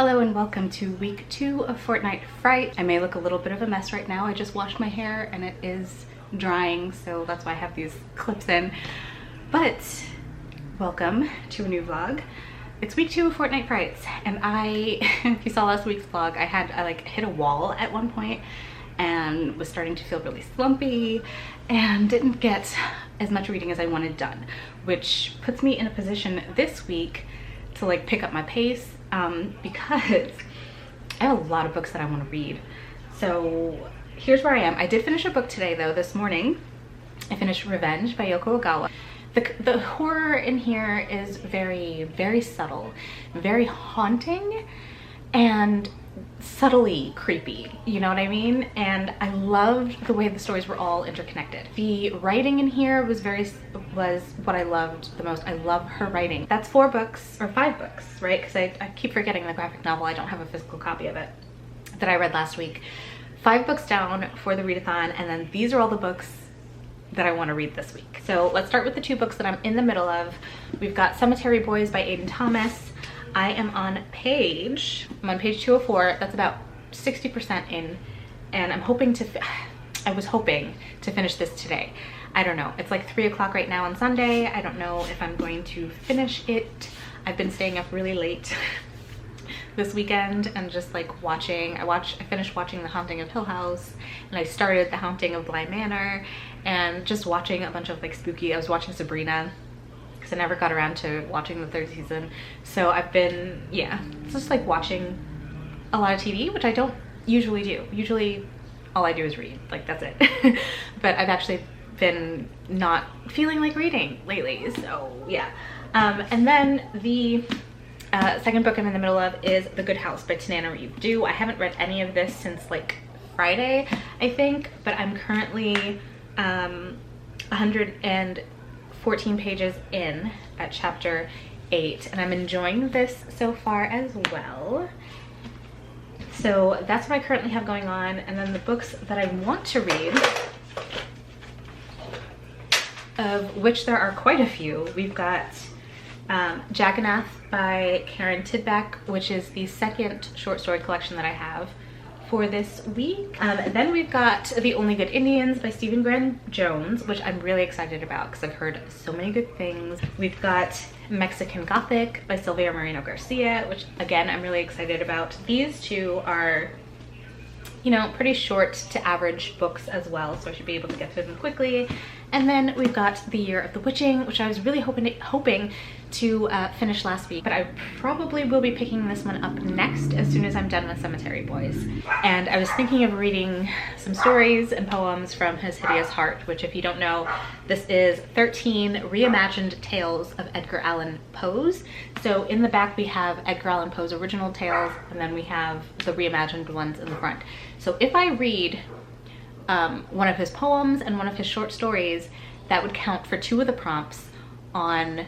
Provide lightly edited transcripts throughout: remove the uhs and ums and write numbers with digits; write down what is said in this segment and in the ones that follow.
Hello and welcome to week 2 of Fortnight Fright. I may look a little bit of a mess right now. I just washed my hair and it is drying, so that's why I have these clips in. But welcome to a new vlog. It's week 2 of Fortnight Frights, and if you saw last week's vlog, I like hit a wall at one point and was starting to feel really slumpy and didn't get as much reading as I wanted done, which puts me in a position this week to like pick up my pace because I have a lot of books that I want to read. So here's where I am. I did finish a book today though, this morning. I finished Revenge by Yoko Ogawa. The horror in here is very, very subtle, very haunting, and subtly creepy, you know what I mean? And I loved the way the stories were all interconnected. The writing in here was what I loved the most. I love her writing. That's 4 books, or 5 books, right? Because I keep forgetting the graphic novel. I don't have a physical copy of it that I read last week. 5 books down for the readathon, and then these are all the books that I want to read this week. So let's start with the 2 books that I'm in the middle of. We've got Cemetery Boys by Aiden Thomas. I am on page 204. That's about 60% in, and I was hoping to finish this today. I don't know. It's like 3 o'clock right now on Sunday. I don't know if I'm going to finish it. I've been staying up really late this weekend and just like watching. I finished watching The Haunting of Hill House, and I started The Haunting of Bly Manor, and just watching a bunch of like spooky. I was watching Sabrina, I never got around to watching the 3rd season. So I've been, just like watching a lot of TV, which I don't usually do. Usually all I do is read, like that's it. But I've actually been not feeling like reading lately, so yeah. And then the second book I'm in the middle of is The Good House by Tananarive. I haven't read any of this since like Friday, I think, but I'm currently 114 pages in at chapter 8, and I'm enjoying this so far as well. So that's what I currently have going on. And then the books that I want to read, of which there are quite a few, we've got Jagannath by Karen Tidback, which is the 2nd short story collection that I have for this week. Then we've got The Only Good Indians by Stephen Graham Jones, which I'm really excited about because I've heard so many good things. We've got Mexican Gothic by Silvia Moreno Garcia, which again I'm really excited about. These 2 are, you know, pretty short to average books as well, so I should be able to get through them quickly. And then we've got The Year of the Witching, which I was really hoping to finish last week, but I probably will be picking this one up next as soon as I'm done with Cemetery Boys. And I was thinking of reading some stories and poems from His Hideous Heart, which, if you don't know, this is 13 reimagined tales of Edgar Allan Poe's. So in the back we have Edgar Allan Poe's original tales, and then we have the reimagined ones in the front. So if I read one of his poems and one of his short stories, that would count for 2 of the prompts on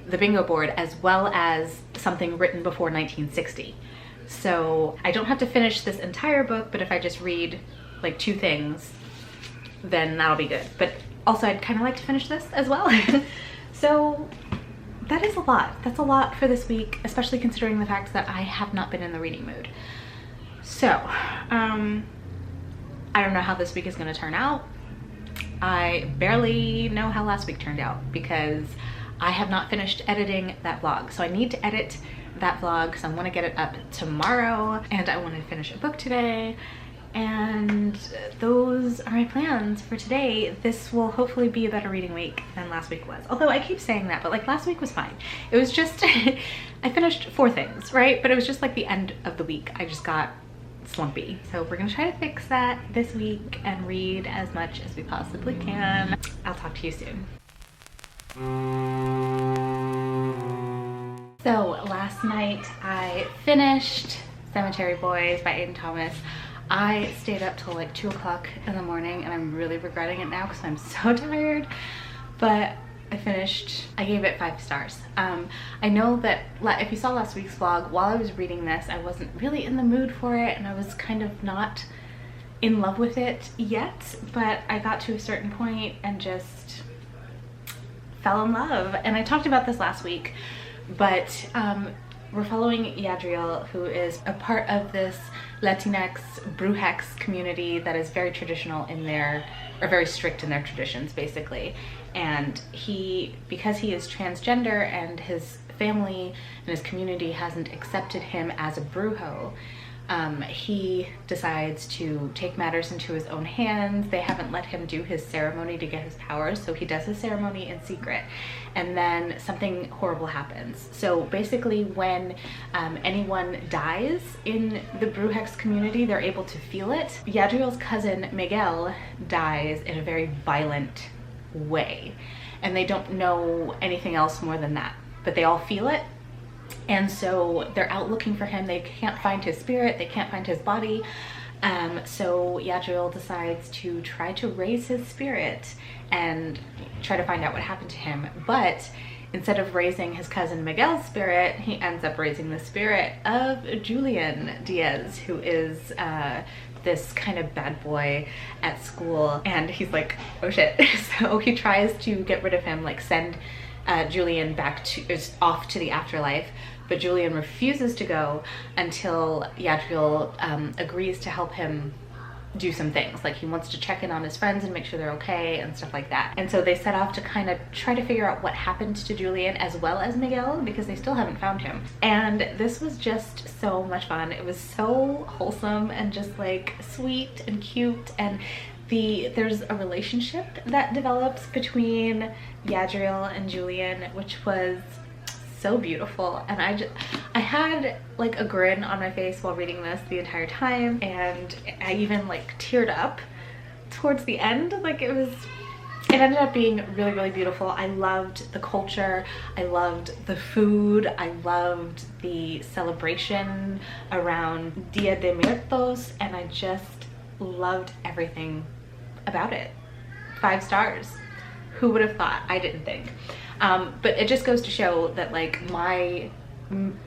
the bingo board, as well as something written before 1960. So I don't have to finish this entire book, but if I just read like 2 things, then that'll be good. But also I'd kind of like to finish this as well. So that is a lot. That's a lot for this week, especially considering the fact that I have not been in the reading mood. So I don't know how this week is going to turn out. I barely know how last week turned out because I have not finished editing that vlog. So I need to edit that vlog because I want to get it up tomorrow, and I want to finish a book today. And those are my plans for today. This will hopefully be a better reading week than last week was. Although I keep saying that, but like last week was fine. It was just, I finished 4 things, right? But it was just like the end of the week. I just got slumpy. So we're gonna try to fix that this week and read as much as we possibly can. I'll talk to you soon. So last night I finished Cemetery Boys by Aiden Thomas. I stayed up till like 2 o'clock in the morning, and I'm really regretting it now because I'm so tired, but I finished. I gave it 5 stars. I know that if you saw last week's vlog, while I was reading this, I wasn't really in the mood for it, and I was kind of not in love with it yet, but I got to a certain point and just fell in love. And I talked about this last week, but we're following Yadriel, who is a part of this Latinx Brujex community that is very traditional in their, or very strict in their traditions, basically. And because he is transgender and his family and his community hasn't accepted him as a brujo, he decides to take matters into his own hands. They haven't let him do his ceremony to get his powers, so he does his ceremony in secret. And then something horrible happens. So basically when anyone dies in the Brujex community, they're able to feel it. Yadriel's cousin Miguel dies in a very violent way, and they don't know anything else more than that, but they all feel it. And so they're out looking for him. They can't find his spirit, they can't find his body. So Yadriel decides to try to raise his spirit and try to find out what happened to him. But instead of raising his cousin Miguel's spirit, he ends up raising the spirit of Julian Diaz, who is this kind of bad boy at school. And he's like, oh shit. So he tries to get rid of him, like send Julian off to the afterlife, but Julian refuses to go until Yadriel agrees to help him do some things. Like he wants to check in on his friends and make sure they're okay and stuff like that. And so they set off to kind of try to figure out what happened to Julian as well as Miguel, because they still haven't found him. And this was just so much fun. It was so wholesome and just like sweet and cute, and there's a relationship that develops between Yadriel and Julian, which was so beautiful. And I had like a grin on my face while reading this the entire time, and I even like teared up towards the end. Like it ended up being really, really beautiful. I loved the culture, I loved the food, I loved the celebration around Dia de Muertos, and I just loved everything about it. 5 stars. Who would have thought? I didn't think. But it just goes to show that like my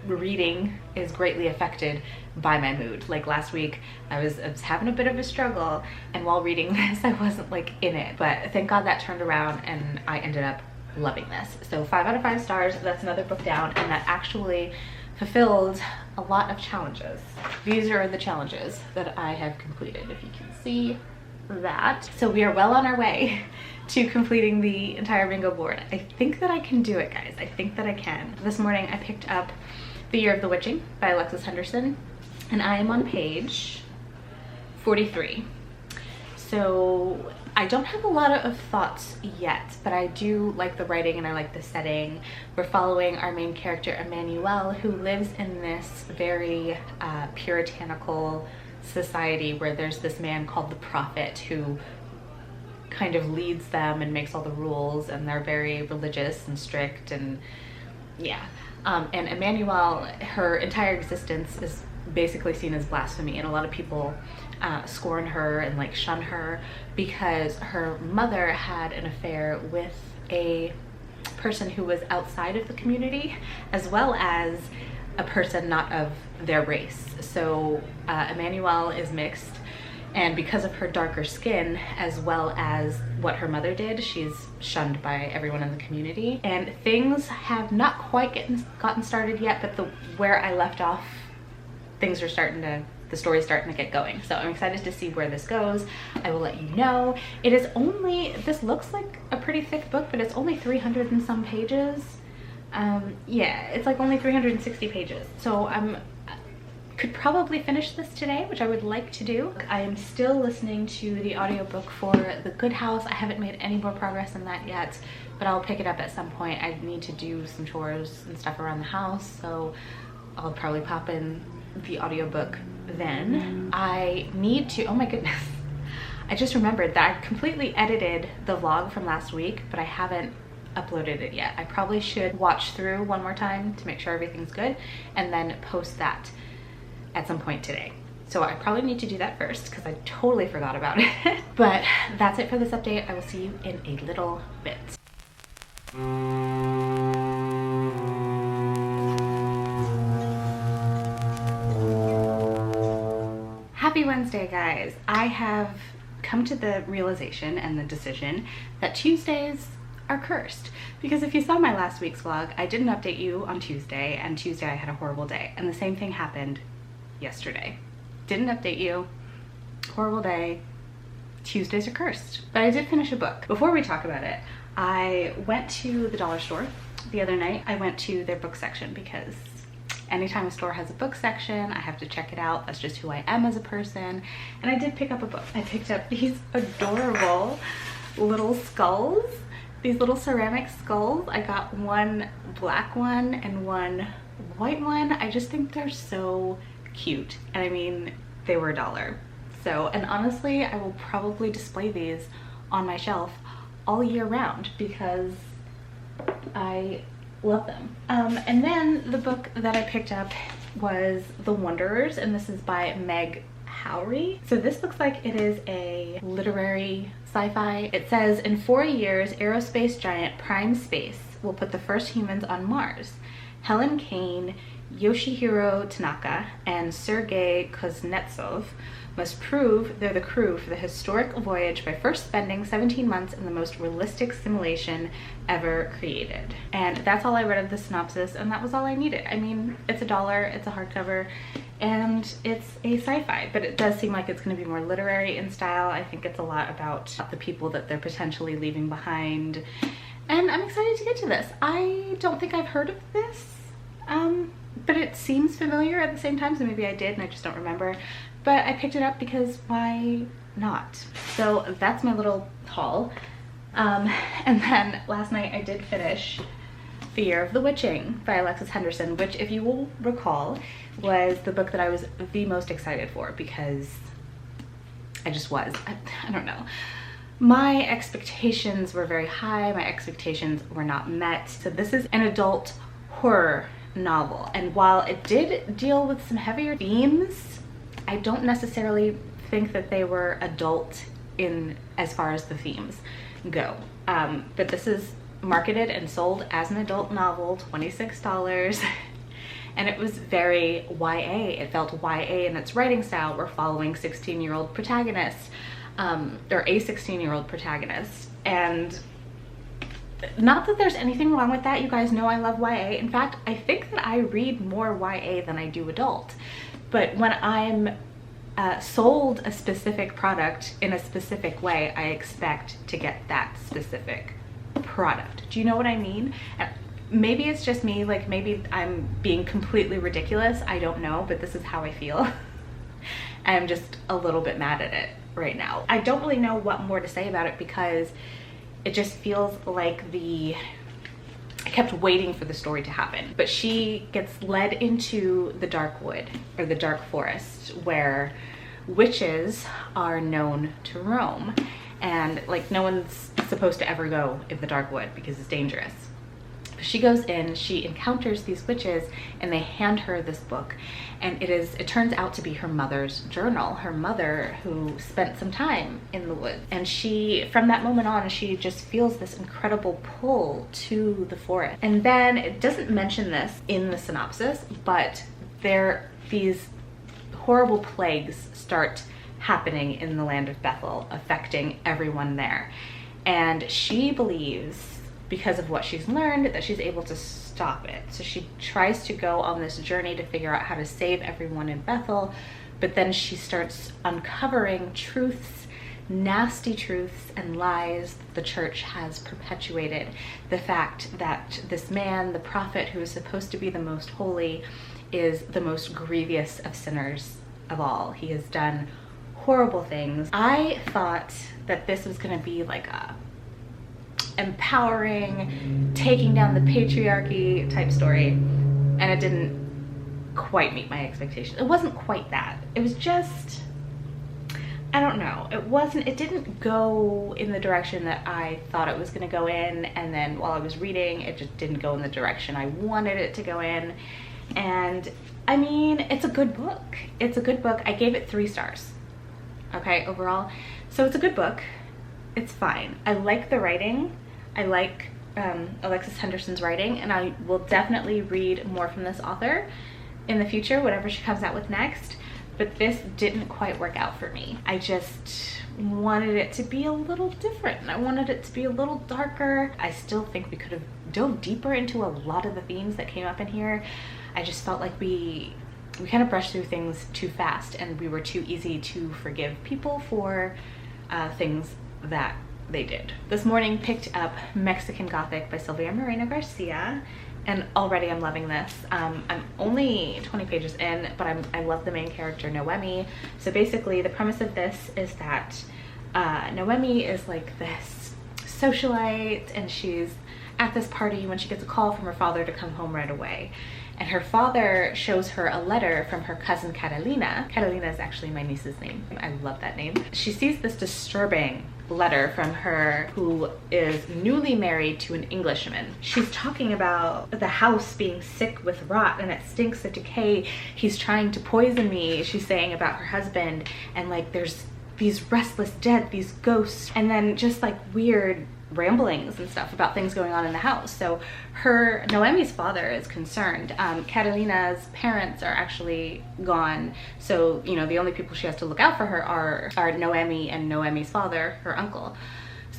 reading is greatly affected by my mood. Like last week I was having a bit of a struggle, and while reading this I wasn't like in it, but thank God that turned around and I ended up loving this. So 5 out of 5 stars. That's another book down, and that actually fulfilled a lot of challenges. These are the challenges that I have completed, if you can see that. So we are well on our way to completing the entire bingo board. I think that I can do it, guys. I think that I can. This morning I picked up The Year of the Witching by Alexis Henderson, and I am on page 43. So I don't have a lot of thoughts yet, but I do like the writing and I like the setting. We're following our main character Emmanuel, who lives in this very puritanical society where there's this man called the Prophet who kind of leads them and makes all the rules, and they're very religious and strict, and yeah. And Emmanuel, her entire existence is basically seen as blasphemy, and a lot of people scorn her and like shun her because her mother had an affair with a person who was outside of the community, as well as a person not of their race. So Emmanuel is mixed, and because of her darker skin as well as what her mother did, she's shunned by everyone in the community. And things have not quite gotten started yet, but where I left off, things are the story's starting to get going. So I'm excited to see where this goes. I will let you know. It is only, this looks like a pretty thick book, but it's only 300 and some pages. Yeah, it's like only 360 pages. So could probably finish this today, which I would like to do. I am still listening to the audiobook for The Good House. I haven't made any more progress in that yet, but I'll pick it up at some point. I need to do some chores and stuff around the house, so I'll probably pop in the audiobook then. I need to, oh my goodness, I just remembered that I completely edited the vlog from last week, but I haven't uploaded it yet. I probably should watch through one more time to make sure everything's good and then post that at some point today. So I probably need to do that first because I totally forgot about it. But that's it for this update. I will see you in a little bit. Happy Wednesday, guys. I have come to the realization and the decision that Tuesdays are cursed. Because if you saw my last week's vlog, I didn't update you on Tuesday, and Tuesday I had a horrible day. And the same thing happened yesterday. Didn't update you, horrible day, Tuesdays are cursed. But I did finish a book. Before we talk about it, I went to the dollar store the other night. I went to their book section because anytime a store has a book section, I have to check it out. That's just who I am as a person. And I did pick up a book. I picked up these adorable little skulls, these little ceramic skulls. I got one black one and one white one. I just think they're so cute. And I mean, they were $1. So, and honestly, I will probably display these on my shelf all year round because I love them. And then the book that I picked up was The Wanderers, and this is by Meg Howry. So this looks like it is a literary sci-fi. It says, in 4 years, aerospace giant Prime Space will put the first humans on Mars. Helen Kane, Yoshihiro Tanaka, and Sergei Kuznetsov must prove they're the crew for the historic voyage by first spending 17 months in the most realistic simulation ever created. And that's all I read of the synopsis, and that was all I needed. I mean, it's $1, it's a hardcover, and it's a sci-fi, but it does seem like it's going to be more literary in style. I think it's a lot about the people that they're potentially leaving behind, and I'm excited to get to this. I don't think I've heard of this, but it seems familiar at the same time, so maybe I did and I just don't remember. But I picked it up because why not? So that's my little haul. And then last night I did finish Fear of the Witching by Alexis Henderson, which, if you will recall, was the book that I was the most excited for because I just was. I don't know. My expectations were very high. My expectations were not met. So this is an adult horror novel. And while it did deal with some heavier themes, I don't necessarily think that they were adult in as far as the themes go. But this is marketed and sold as an adult novel, $26. And it was very YA. It felt YA in its writing style. We're following 16-year-old protagonists, or a 16-year-old protagonist. And not that there's anything wrong with that. You guys know I love YA. In fact, I think that I read more YA than I do adult. But when I'm sold a specific product in a specific way, I expect to get that specific product. Do you know what I mean? Maybe it's just me, like maybe I'm being completely ridiculous. I don't know, but this is how I feel. I'm just a little bit mad at it right now. I don't really know what more to say about it because it just feels like I kept waiting for the story to happen. But she gets led into the dark wood, or the dark forest, where witches are known to roam. And like no one's supposed to ever go in the dark wood because it's dangerous. She goes in, she encounters these witches, and they hand her this book. And it turns out to be her mother's journal, her mother who spent some time in the woods. And from that moment on, she just feels this incredible pull to the forest. And then it doesn't mention this in the synopsis, but these horrible plagues start happening in the land of Bethel, affecting everyone there. And she believes, because of what she's learned, that she's able to stop it. So she tries to go on this journey to figure out how to save everyone in Bethel, but then she starts uncovering truths, nasty truths and lies that the church has perpetuated. The fact that this man, the prophet who is supposed to be the most holy, is the most grievous of sinners of all. He has done horrible things. I thought that this was gonna be like a empowering, taking down the patriarchy type story, and it didn't quite meet my expectations. It wasn't quite that. It was just, I don't know. It didn't go in the direction that I thought it was gonna go in, and then while I was reading, it just didn't go in the direction I wanted it to go in. And I mean, it's a good book. It's a good book. I gave it 3 stars, okay, overall. So it's a good book. It's fine. I like the writing. I like Alexis Henderson's writing, and I will definitely read more from this author in the future, whatever she comes out with next. But this didn't quite work out for me. I just wanted it to be a little different. I wanted it to be a little darker. I still think we could have dove deeper into a lot of the themes that came up in here. I just felt like we kind of brushed through things too fast, and we were too easy to forgive people for things that they did. This morning picked up Mexican Gothic by Silvia Moreno Garcia, and already I'm loving this. I'm only 20 pages in, but I love the main character, Noemi. So basically the premise of this is that Noemi is like this socialite, and she's at this party when she gets a call from her father to come home right away. And her father shows her a letter from her cousin Catalina. Catalina is actually my niece's name. I love that name. She sees this disturbing letter from her, who is newly married to an Englishman. She's talking about the house being sick with rot and it stinks of decay. He's trying to poison me, she's saying about her husband, and like there's these restless dead, these ghosts, and then just like weird ramblings and stuff about things going on in the house. So Noemi's father is concerned. Catalina's parents are actually gone, so you know the only people she has to look out for her are Noemi and Noemi's father, her uncle.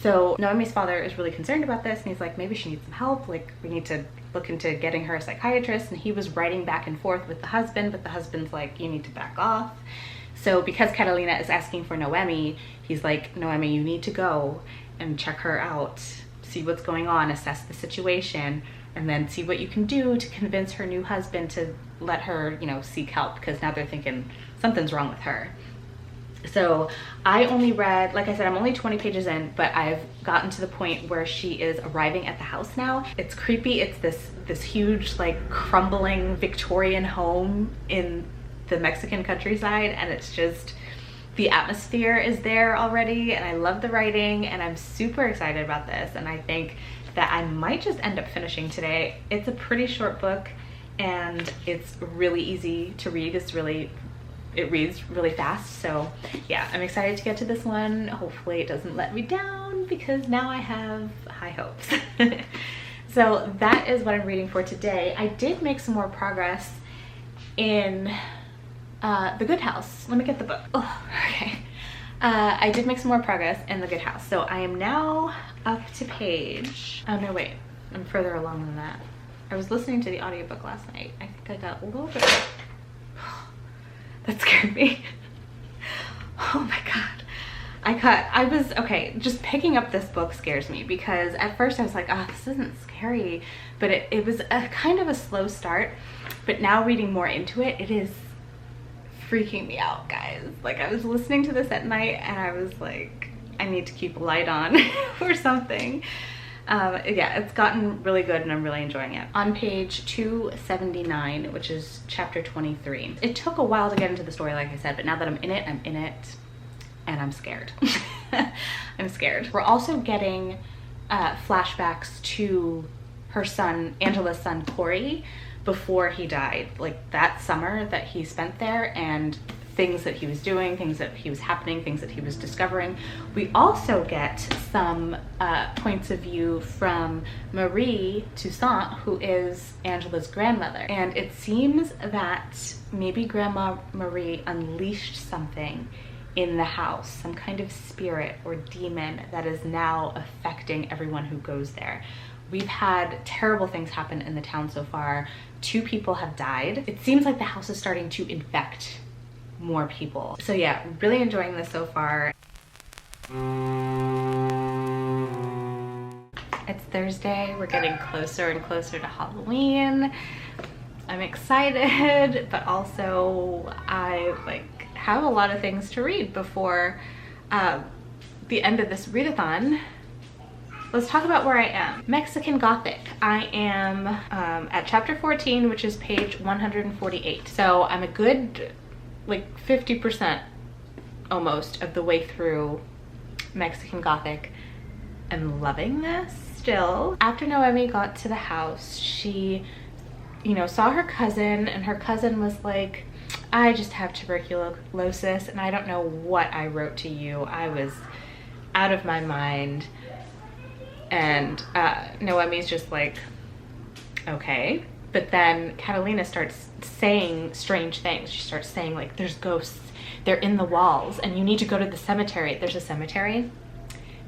So Noemi's father is really concerned about this, and he's like, maybe she needs some help, like we need to look into getting her a psychiatrist. And he was writing back and forth with the husband, but the husband's like, you need to back off. So because Catalina is asking for Noemi, he's like, Noemi, you need to go and check her out, see what's going on, assess the situation, and then see what you can do to convince her new husband to let her, you know, seek help, because now they're thinking something's wrong with her. So I only read, like I said, I'm only 20 pages in, but I've gotten to the point where she is arriving at the house now. It's creepy. It's this huge, like, crumbling Victorian home in the Mexican countryside, and it's just, the atmosphere is there already, and I love the writing, and I'm super excited about this, and I think that I might just end up finishing today. It's a pretty short book, and it's really easy to read. It reads really fast, so yeah, I'm excited to get to this one. Hopefully it doesn't let me down, because now I have high hopes. So that is what I'm reading for today. I did make some more progress in The Good House. Let me get the book. Oh, okay. I did make some more progress in The Good House. So I am now up to page, oh no, wait, I'm further along than that. I was listening to the audiobook last night. I think I got a little bit, that scared me. Oh my God. I was, okay, just picking up this book scares me, because at first I was like, oh, this isn't scary, but it was a kind of a slow start, but now reading more into it, it is freaking me out, guys. Like, I was listening to this at night and I was like, I need to keep a light on or something. Yeah, it's gotten really good and I'm really enjoying it. On page 279, which is chapter 23. It took a while to get into the story, like I said, but now that I'm in it, and I'm scared. I'm scared. We're also getting flashbacks to her son, Angela's son, Corey, before he died, like that summer that he spent there, and things that he was doing, things that he was happening, things that he was discovering. We also get some points of view from Marie Toussaint, who is Angela's grandmother. And it seems that maybe Grandma Marie unleashed something in the house, some kind of spirit or demon that is now affecting everyone who goes there. We've had terrible things happen in the town so far. 2 people have died. It seems like the house is starting to infect more people. So yeah, really enjoying this so far. It's Thursday. We're getting closer and closer to Halloween. I'm excited, but also I have a lot of things to read before the end of this readathon. Let's talk about where I am. Mexican Gothic. I am at chapter 14, which is page 148. So I'm a good, like 50% almost of the way through Mexican Gothic. I'm loving this still. After Noemi got to the house, she, you know, saw her cousin, and her cousin was like, I just have tuberculosis and I don't know what I wrote to you. I was out of my mind. And Noemi's just like, okay. But then Catalina starts saying strange things. She starts saying like, there's ghosts, they're in the walls and you need to go to the cemetery. There's a cemetery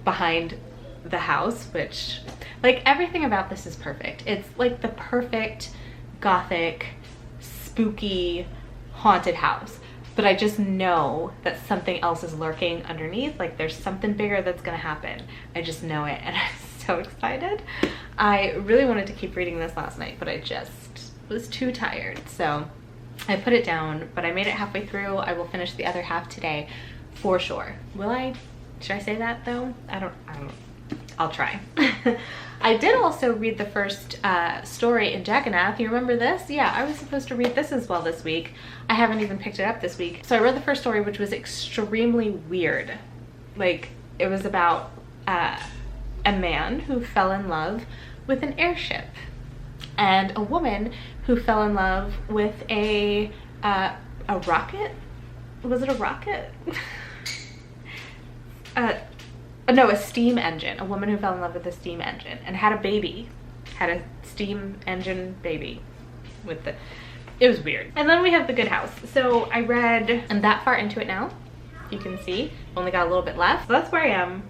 behind the house, which, like, everything about this is perfect. It's like the perfect gothic, spooky, haunted house. But I just know that something else is lurking underneath. Like, there's something bigger that's gonna happen. I just know it, and I'm so excited. I really wanted to keep reading this last night, but I just was too tired. So I put it down, but I made it halfway through. I will finish the other half today for sure. Will I? Should I say that though? I don't know. I'll try. I did also read the first story in Jackanath. You remember this? Yeah, I was supposed to read this as well this week. I haven't even picked it up this week. So I read the first story, which was extremely weird. Like, it was about a man who fell in love with an airship and a woman who fell in love with a rocket. Was it a rocket? No, a steam engine. A woman who fell in love with a steam engine and had a baby. Had a steam engine baby with the... It was weird. And then we have The Good House. So I read, I'm that far into it now. You can see, only got a little bit left. So that's where I am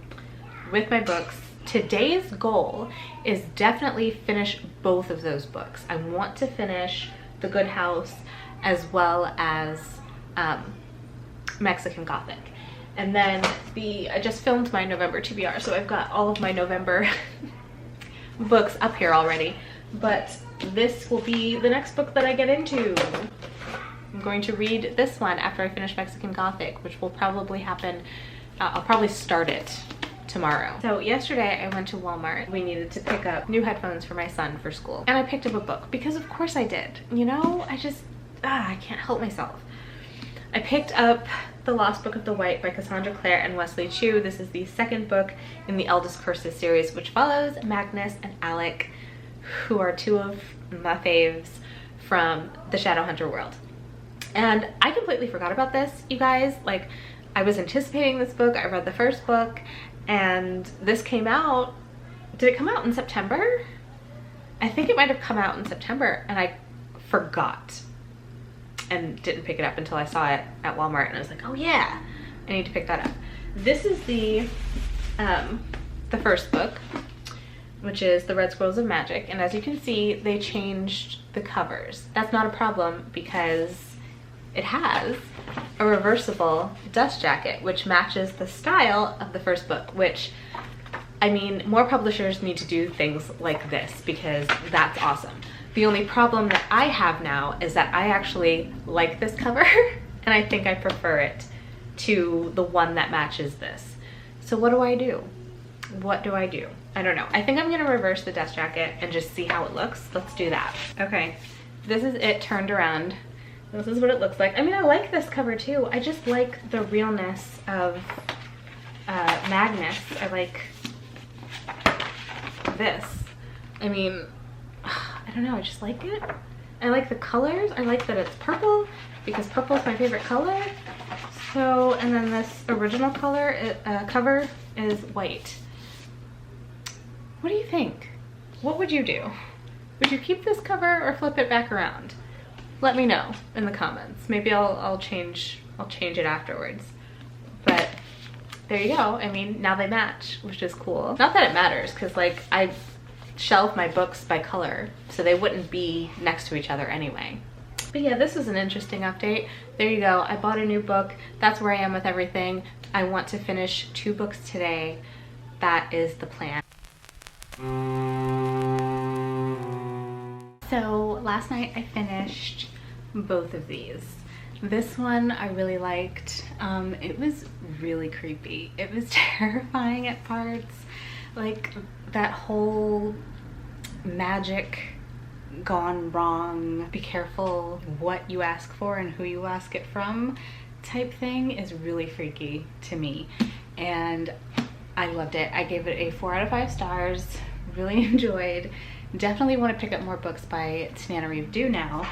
with my books. Today's goal is definitely finish both of those books. I want to finish The Good House as well as Mexican Gothic. And then I just filmed my November TBR, so I've got all of my November books up here already. But this will be the next book that I get into. I'm going to read this one after I finish Mexican Gothic, which will probably happen, I'll probably start it tomorrow. So yesterday I went to Walmart. We needed to pick up new headphones for my son for school. And I picked up a book because of course I did. You know, I just, I can't help myself. I picked up The Lost Book of the White by Cassandra Clare and Wesley Chu. This is the second book in the Eldest Curses series, which follows Magnus and Alec, who are two of my faves from the Shadowhunter world. And I completely forgot about this, you guys. Like, I was anticipating this book. I read the first book and this came out. Did it come out in September? I think it might have come out in September and I forgot and didn't pick it up until I saw it at Walmart and I was like, oh yeah, I need to pick that up. This is the first book, which is The Red Scrolls of Magic, and as you can see, they changed the covers. That's not a problem because it has a reversible dust jacket, which matches the style of the first book, which, I mean, more publishers need to do things like this because that's awesome. The only problem that I have now is that I actually like this cover and I think I prefer it to the one that matches this. So what do I do? What do I do? I don't know. I think I'm gonna reverse the dust jacket and just see how it looks. Let's do that. Okay, this is it turned around. This is what it looks like. I mean, I like this cover too. I just like the realness of Magnus. I like this. I mean, I don't know, I just like it. I like the colors. I like that it's purple because purple is my favorite color. So, and then this original color cover is white. What do you think? What would you do? Would you keep this cover or flip it back around? Let me know in the comments. Maybe I'll change it afterwards. But there you go. I mean, now they match, which is cool. Not that it matters, because like I shelve my books by color, so they wouldn't be next to each other anyway. But yeah, this is an interesting update. There you go. I bought a new book. That's where I am with everything. I want to finish 2 books today. That is the plan. So last night I finished both of these. This one I really liked. It was really creepy. It was terrifying at parts. Like that whole magic gone wrong, be careful what you ask for and who you ask it from type thing is really freaky to me. And I loved it. I gave it a 4 out of 5 stars. Really enjoyed. Definitely want to pick up more books by Tananarive Due now.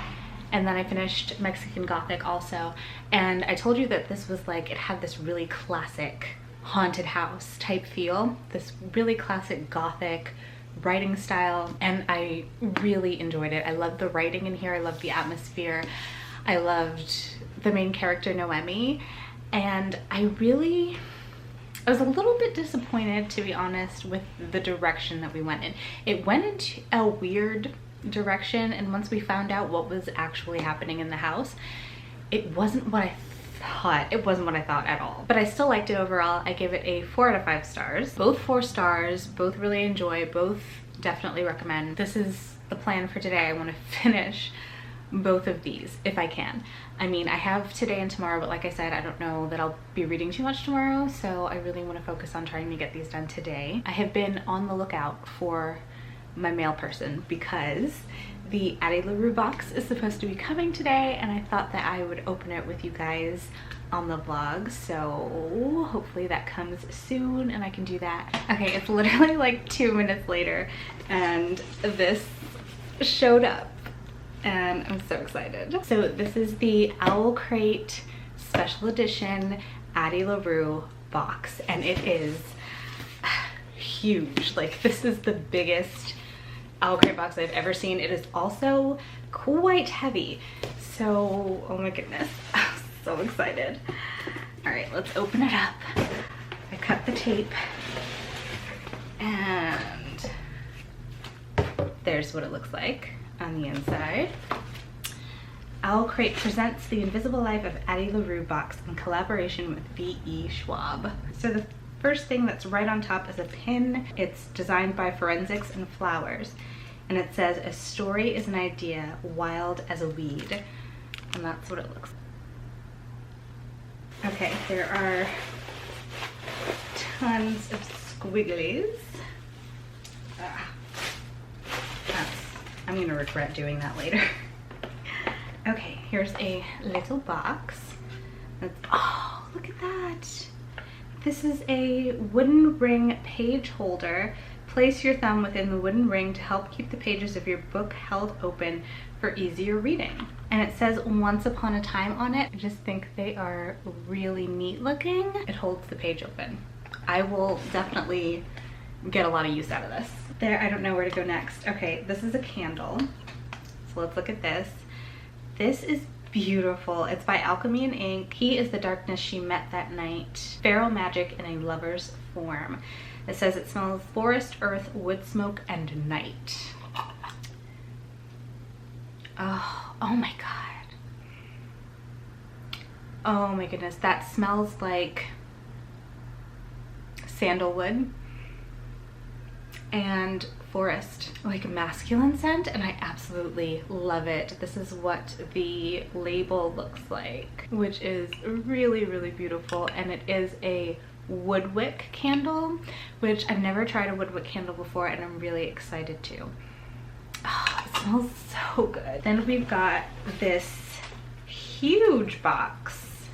And then I finished Mexican Gothic also. And I told you that this was like, it had this really classic haunted house type feel. This really classic Gothic writing style. And I really enjoyed it. I love the writing in here. I love the atmosphere. I loved the main character, Noemi, and I was a little bit disappointed, to be honest, with the direction that we went in. It went into a weird direction, and once we found out what was actually happening in the house, it wasn't what I thought. It wasn't what I thought at all. But I still liked it overall. I gave it a 4 out of 5 stars. Both 4 stars, both really enjoy, both definitely recommend. This is the plan for today. I want to finish both of these if I can. I mean, I have today and tomorrow, but like I said, I don't know that I'll be reading too much tomorrow, so I really want to focus on trying to get these done today. I have been on the lookout for my mail person because the Addie Larue box is supposed to be coming today, and I thought that I would open it with you guys on the vlog, so hopefully that comes soon and I can do that. Okay, it's literally like 2 minutes later and this showed up and I'm so excited. So this is the Owl Crate Special Edition Addie Larue box, and it is huge. Like, this is the biggest Owl Crate box I've ever seen. It is also quite heavy. So, oh my goodness, I'm so excited. All right, let's open it up. I cut the tape and there's what it looks like on the inside. Owl Crate presents The Invisible Life of Addie Larue box in collaboration with V.E. Schwab. So the first thing that's right on top is a pin. It's designed by Forensics and Flowers. And it says, "A story is an idea, wild as a weed." And that's what it looks like. Okay, there are tons of squigglies. I'm gonna regret doing that later. Okay, here's a little box. Oh, look at that. This is a wooden ring page holder. Place your thumb within the wooden ring to help keep the pages of your book held open for easier reading. And it says "Once Upon a Time" on it. I just think they are really neat looking. It holds the page open. I will definitely get a lot of use out of this. There, I don't know where to go next. Okay, this is a candle. So let's look at this. This is beautiful. It's by Alchemy and Ink. He is the darkness she met that night. Feral magic in a lover's form. It says it smells forest, earth, wood smoke, and night. Oh my god. Oh my goodness, that smells like sandalwood and forest, like a masculine scent, and I absolutely love it. This is what the label looks like, which is really, really beautiful, and it is a woodwick candle, which I've never tried a woodwick candle before, and I'm really excited to. Oh, it smells so good. Then we've got this huge box.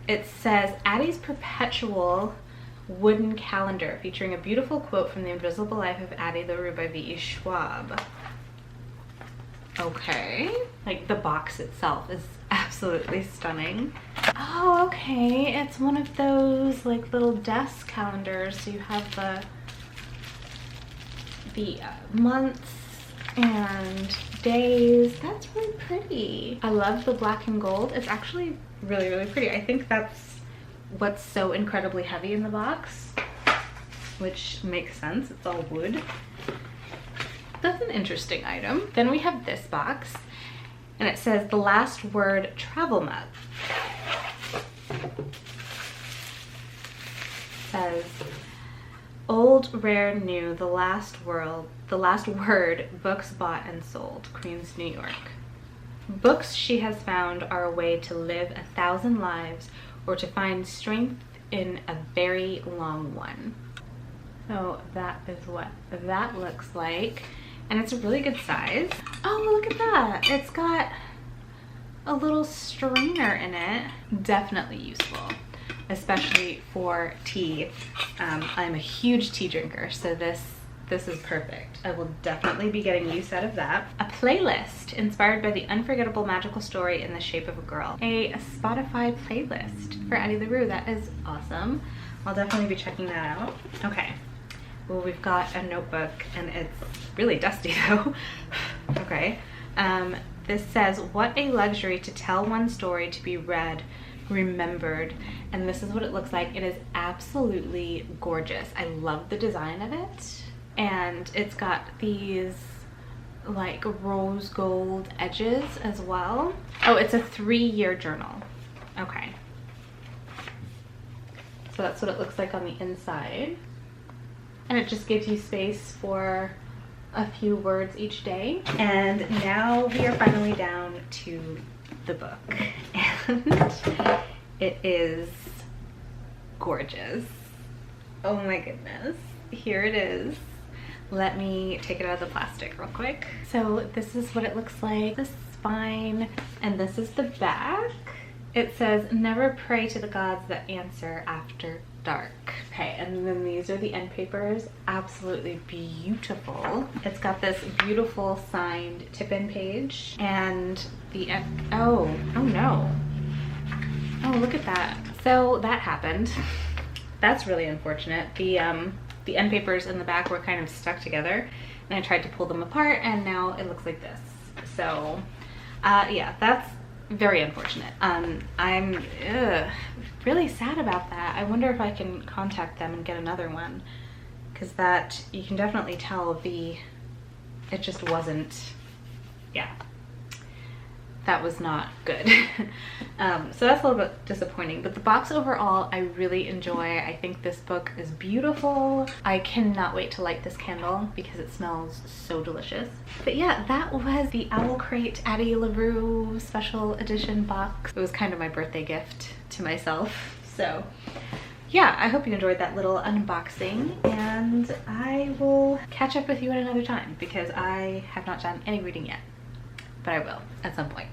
It says Addie's Perpetual Wooden Calendar, featuring a beautiful quote from The Invisible Life of Addie Larue by V.E. Schwab. Okay, like the box itself is absolutely stunning. Oh, okay, it's one of those like little desk calendars. So you have the months and days. That's really pretty. I love the black and gold. It's actually really, really pretty. I think that's what's so incredibly heavy in the box, which makes sense. It's all wood. That's an interesting item. Then we have this box, and it says The Last Word Travel Mug. It says old, rare, new, the last word, books bought and sold, Queens, New York. Books she has found are a way to live 1,000 lives or to find strength in a very long one. So that is what that looks like. And it's a really good size. Oh, look at that. It's got a little strainer in it. Definitely useful, especially for tea. I'm a huge tea drinker, so this is perfect. I will definitely be getting use out of that. A playlist inspired by the unforgettable magical story In the Shape of a Girl. A Spotify playlist for Addie Larue. That is awesome. I'll definitely be checking that out. Okay. Well, we've got a notebook, and it's really dusty though. Okay. This says, what a luxury to tell one story, to be read, remembered. And this is what it looks like. It is absolutely gorgeous. I love the design of it. And it's got these like rose gold edges as well. Oh, it's a 3-year journal. Okay. So that's what it looks like on the inside. And it just gives you space for a few words each day. And now we are finally down to the book. And it is gorgeous. Oh my goodness. Here it is. Let me take it out of the plastic real quick. So this is what it looks like. The spine, and this is the back. It says, never pray to the gods that answer after dark. Okay, and then these are the end papers. Absolutely beautiful. It's got this beautiful signed tip-in page, and the oh no. Oh, look at that. So that happened. That's really unfortunate. The end papers in the back were kind of stuck together, and I tried to pull them apart, and now it looks like this. So yeah, that's very unfortunate. I'm really sad about that. I wonder if I can contact them and get another one, because that, you can definitely tell it just wasn't, yeah, that was not good. So that's a little bit disappointing, but the box overall I really enjoy. I think this book is beautiful. I cannot wait to light this candle because it smells so delicious. But yeah, that was the Owl Crate Addie Larue special edition box. It was kind of my birthday gift to myself. So yeah, I hope you enjoyed that little unboxing, and I will catch up with you at another time because I have not done any reading yet. But I will at some point.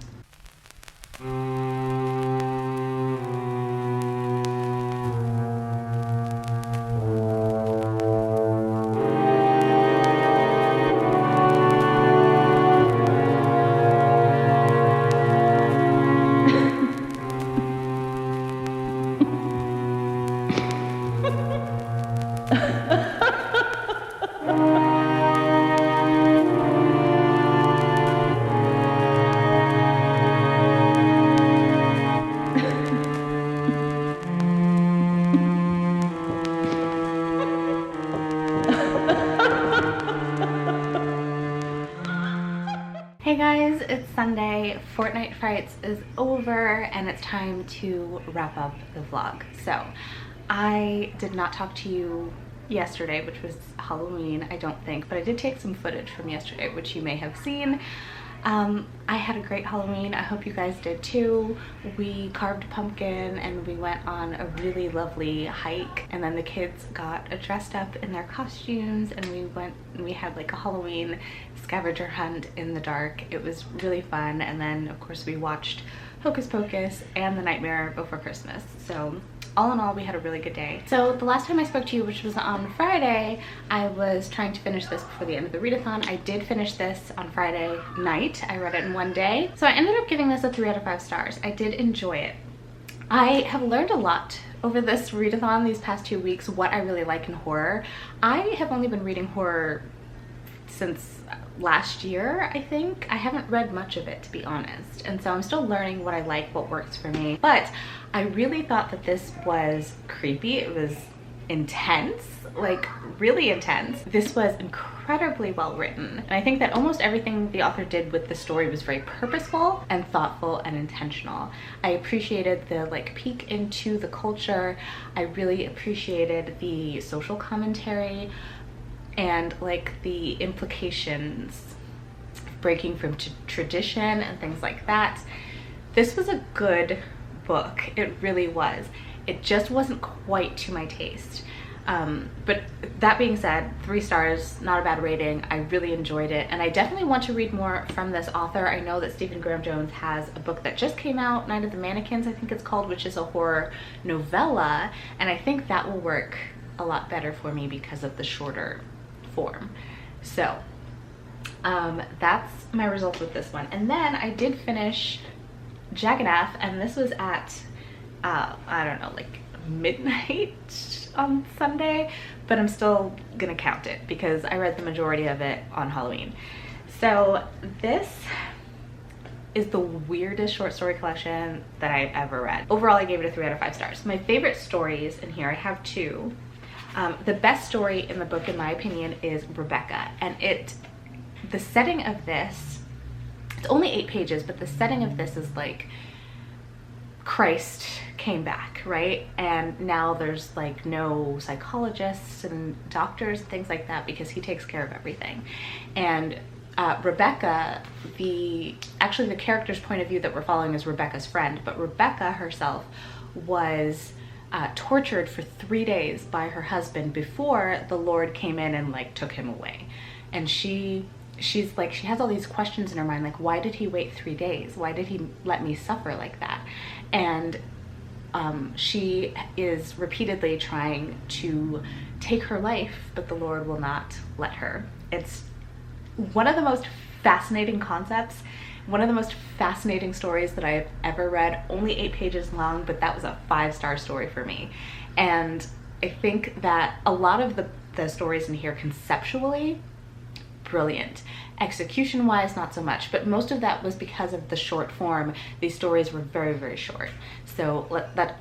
Hey guys, it's Sunday. Fortnight Frights is over and it's time to wrap up the vlog. So I did not talk to you yesterday, which was Halloween, I don't think, but I did take some footage from yesterday, which you may have seen. I had a great Halloween. I hope you guys did too. We carved a pumpkin and we went on a really lovely hike, and then the kids got dressed up in their costumes and we had like a Halloween scavenger hunt in the dark. It was really fun, and then of course we watched Hocus Pocus and The Nightmare Before Christmas. So all in all, we had a really good day. So the last time I spoke to you, which was on Friday, I was trying to finish this before the end of the readathon. I did finish this on Friday night. I read it in one day. So I ended up giving this a 3 out of 5 stars. I did enjoy it. I have learned a lot over this readathon these past 2 weeks, what I really like in horror. I have only been reading horror since last year, I think. I haven't read much of it, to be honest, and so I'm still learning what I like, what works for me. But I really thought that this was creepy. It was intense, like really intense. This was incredibly well written, and I think that almost everything the author did with the story was very purposeful and thoughtful and intentional. I appreciated the like peek into the culture. I really appreciated the social commentary and like the implications of breaking from tradition and things like that. This was a good book. It really was. It just wasn't quite to my taste. But that being said, 3 stars, not a bad rating. I really enjoyed it, and I definitely want to read more from this author. I know that Stephen Graham Jones has a book that just came out, Night of the Mannequins, I think it's called, which is a horror novella, and I think that will work a lot better for me because of the shorter form. So that's my results with this one. And then I did finish Jagannath, and this was at I don't know, like midnight on Sunday, but I'm still gonna count it because I read the majority of it on Halloween. So this is the weirdest short story collection that I've ever read. Overall, I gave it a 3 out of 5 stars. My favorite stories in here, I have 2. The best story in the book, in my opinion, is Rebecca. And the setting of this, it's only 8 pages, but the setting of this is like Christ came back, right? And now there's like no psychologists and doctors and things like that because he takes care of everything. And Rebecca, actually the character's point of view that we're following is Rebecca's friend, but Rebecca herself was tortured for 3 days by her husband before the Lord came in and like took him away. And she's like, she has all these questions in her mind, like, why did he wait 3 days? Why did he let me suffer like that? And she is repeatedly trying to take her life, but the Lord will not let her. It's one of the most fascinating concepts, one of the most fascinating stories that I've ever read. Only 8 pages long, but that was a 5-star story for me. And I think that a lot of the stories in here conceptually, brilliant. Execution wise, not so much, but most of that was because of the short form. These stories were very, very short. So that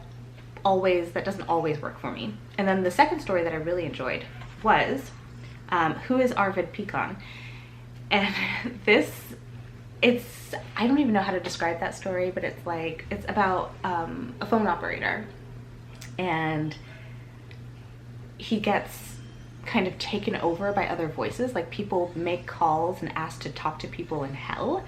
doesn't always work for me. And then the second story that I really enjoyed was Who is Arvid Pecan? And I don't even know how to describe that story, but it's about a phone operator, and he gets kind of taken over by other voices. Like, people make calls and ask to talk to people in hell,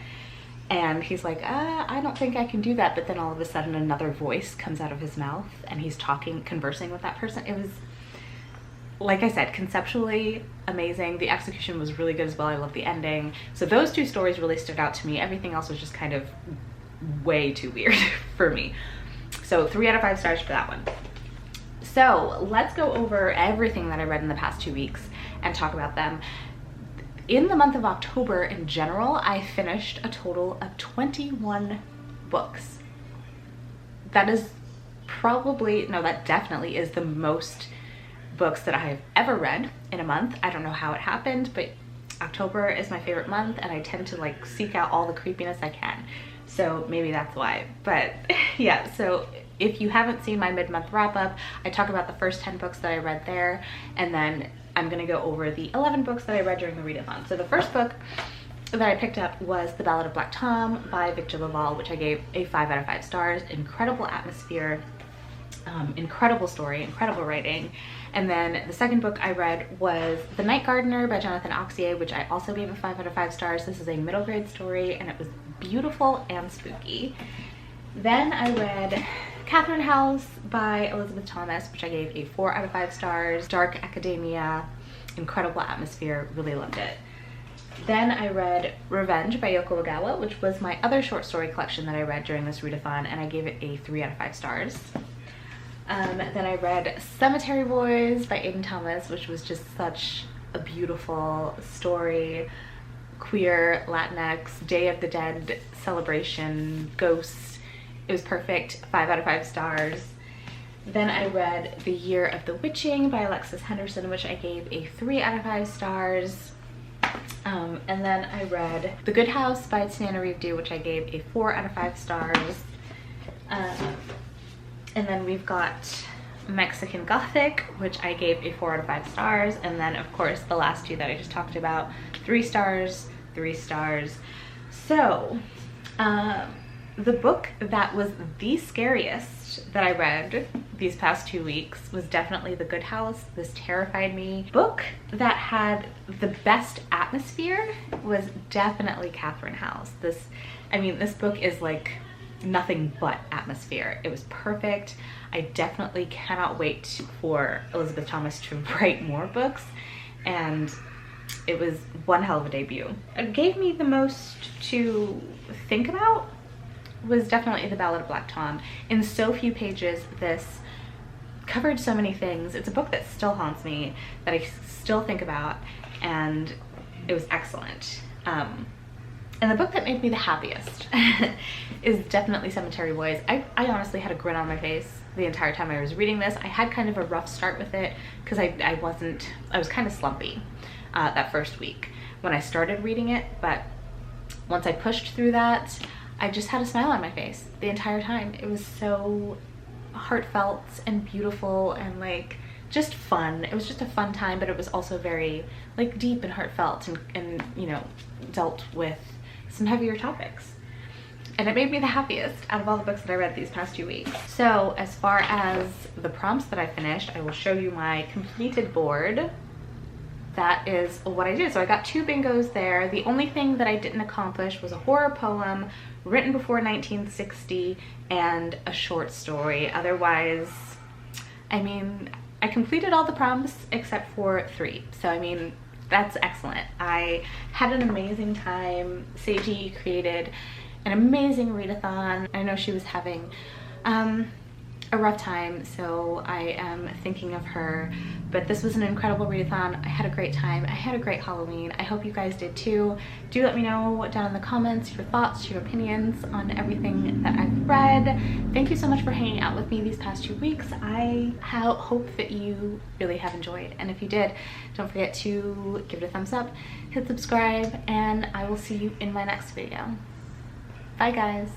and he's like, I don't think I can do that. But then all of a sudden another voice comes out of his mouth and he's conversing with that person. It was, like I said, conceptually amazing. The execution was really good as well. I love the ending. So those 2 stories really stood out to me. Everything else was just kind of way too weird for me. So 3 out of 5 stars for that one. So let's go over everything that I read in the past 2 weeks and talk about them. In the month of October in general, I finished a total of 21 books. That definitely is the most books that I have ever read in a month. I don't know how it happened, but October is my favorite month and I tend to like seek out all the creepiness I can. So maybe that's why. But yeah, so if you haven't seen my mid-month wrap-up, I talk about the first 10 books that I read there, and then I'm gonna go over the 11 books that I read during the readathon. So the first book that I picked up was The Ballad of Black Tom by Victor LaValle, which I gave a 5 out of 5 stars. Incredible atmosphere, incredible story, incredible writing. And then the second book I read was The Night Gardener by Jonathan Auxier, which I also gave a 5 out of 5 stars. This is a middle grade story and it was beautiful and spooky. Then I read Catherine House by Elizabeth Thomas, which I gave a 4 out of 5 stars. Dark academia, incredible atmosphere, really loved it. Then I read Revenge by Yoko Ogawa, which was my other short story collection that I read during this readathon, and I gave it a 3 out of 5 stars. Then I read Cemetery Boys by Aiden Thomas, which was just such a beautiful story. Queer, Latinx, Day of the Dead celebration, ghosts. It was perfect, 5 out of 5 stars. Then I read The Year of the Witching by Alexis Henderson, which I gave a 3 out of 5 stars. And then I read The Good House by Tiana Reeve, which I gave a 4 out of 5 stars. And then we've got Mexican Gothic, which I gave a 4 out of 5 stars. And then of course the last 2 that I just talked about, 3 stars, 3 stars. So the book that was the scariest that I read these past 2 weeks was definitely The Good House. This terrified me. Book that had the best atmosphere was definitely Catherine House. This book is like nothing but atmosphere. It was perfect. I definitely cannot wait for Elizabeth Thomas to write more books, and it was one hell of a debut. It gave me the most to think about was definitely The Ballad of Black Tom. In so few pages, this covered so many things. It's a book that still haunts me, that I still think about, and it was excellent. And the book that made me the happiest is definitely Cemetery Boys. I honestly had a grin on my face the entire time I was reading this. I had kind of a rough start with it because I was kind of slumpy that first week when I started reading it, but once I pushed through that, I just had a smile on my face the entire time. It was so heartfelt and beautiful and like just fun. It was just a fun time, but it was also very like deep and heartfelt and you know, dealt with some heavier topics. And it made me the happiest out of all the books that I read these past 2 weeks. So as far as the prompts that I finished, I will show you my completed board. That is what I did. So I got 2 bingos there. The only thing that I didn't accomplish was a horror poem written before 1960 and a short story. Otherwise, I mean, I completed all the prompts except for 3. So I mean, that's excellent. I had an amazing time. Seiji created an amazing readathon. I know she was having a rough time, so I am thinking of her, but this was an incredible readathon. I had a great time. I had a great Halloween. I hope you guys did too. Do let me know down in the comments your thoughts, your opinions on everything that I've read. Thank you so much for hanging out with me these past 2 weeks. I hope that you really have enjoyed, and if you did, don't forget to give it a thumbs up, hit subscribe, and I will see you in my next video. Bye guys.